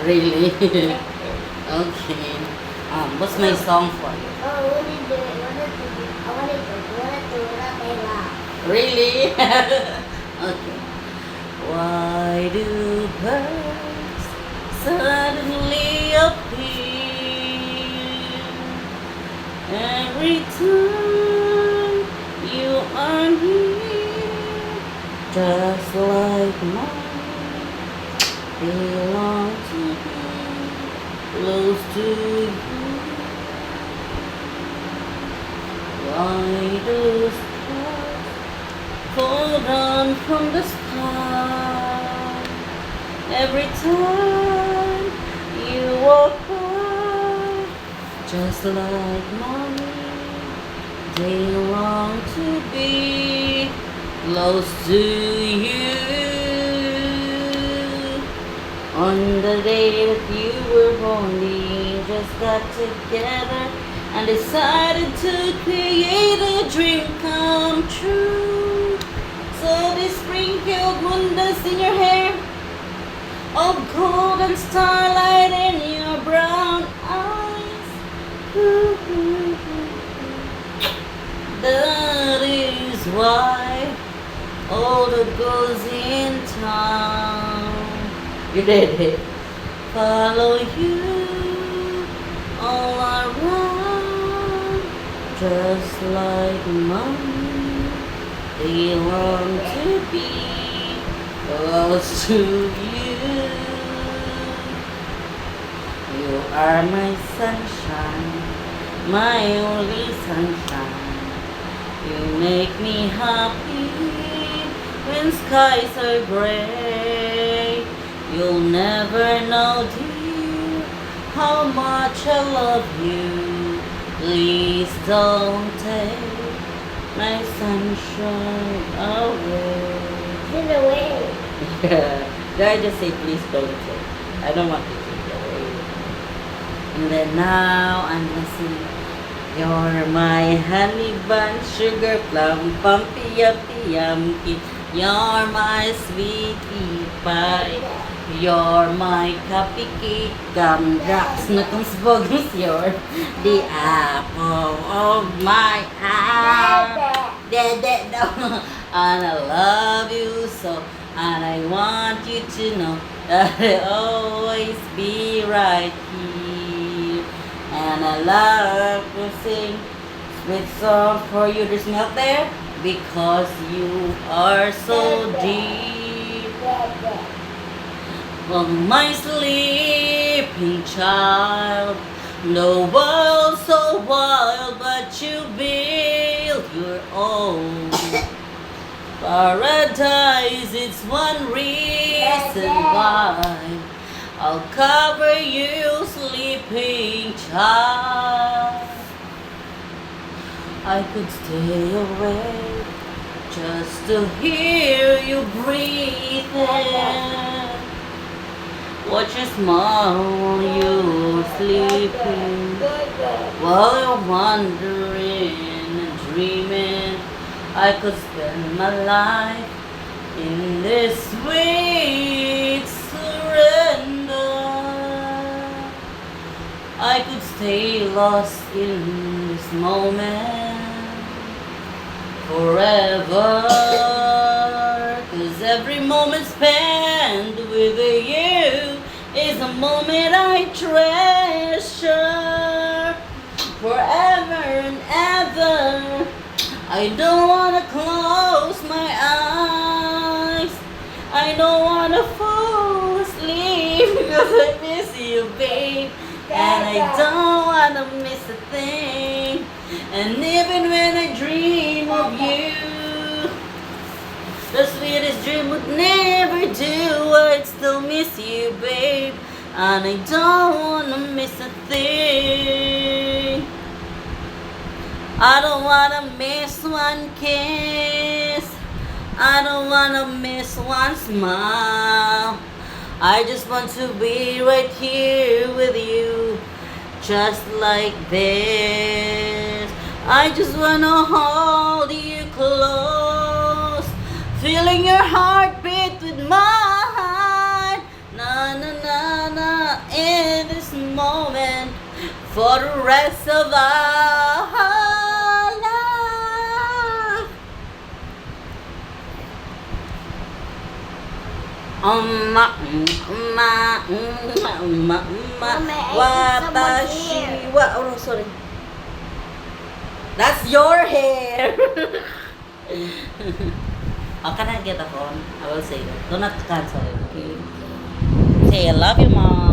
Really? Okay. What's my song for you? Oh, what did you I wanted to laugh. Really? Okay. Why do birds suddenly appear every time you are here? Just like mine, they long to be close to you. Why do stars fall down from the sky every time you walk by? Just like mommy, they long to be close to you. On the day that you were born, we just got together and decided to create a dream come true. So they sprinkled moonlight in your hair, of golden starlight in your brown eyes. That is why all the girls in town, you did it, follow you all around, just like mommy. They want to be close to you. You are my sunshine, my only sunshine. You make me happy when skies are gray. You'll never know, dear, how much I love you. Please don't take my sunshine away. Get away. Yeah. Did I just say please don't take? I don't want to take it away. And then now I'm gonna sing. You're my honey bun, sugar plum, pumpy yuppie yummy. You're my sweetie pie. You're my cupcake, gumdrops na kung sbogos. You're the apple of my eye. Dede daw. And I love you so, and I want you to know that I'll always be right here. And I love to sing sweet song for you. There's milk there because you are so deep. Oh, my sleeping child, the world so wild, but you build your own paradise. It's one reason why I'll cover you, sleeping child. I could stay awake just to hear you breathing. Watch you smile while you're sleeping, while you're wandering and dreaming. I could spend my life in this sweet surrender. I could stay lost in this moment forever. 'Cause every moment spent with you is a moment I treasure forever and ever. I don't wanna close my eyes. I don't wanna fall asleep because I miss you, babe. And I don't wanna miss a thing. And even when I dream of you, the sweetest dream would never do. I'd still miss you, babe. And I don't wanna miss a thing. I don't wanna miss one kiss. I don't wanna miss one smile. I just want to be right here with you, just like this. I just wanna hold you close, feeling your heartbeat with mine. Na na na na, for the rest of our life. Watashi wa. Oh, sorry. That's your hair. Can I get a phone? I will say that. Do not cancel it, okay? Say, I love you, Mom.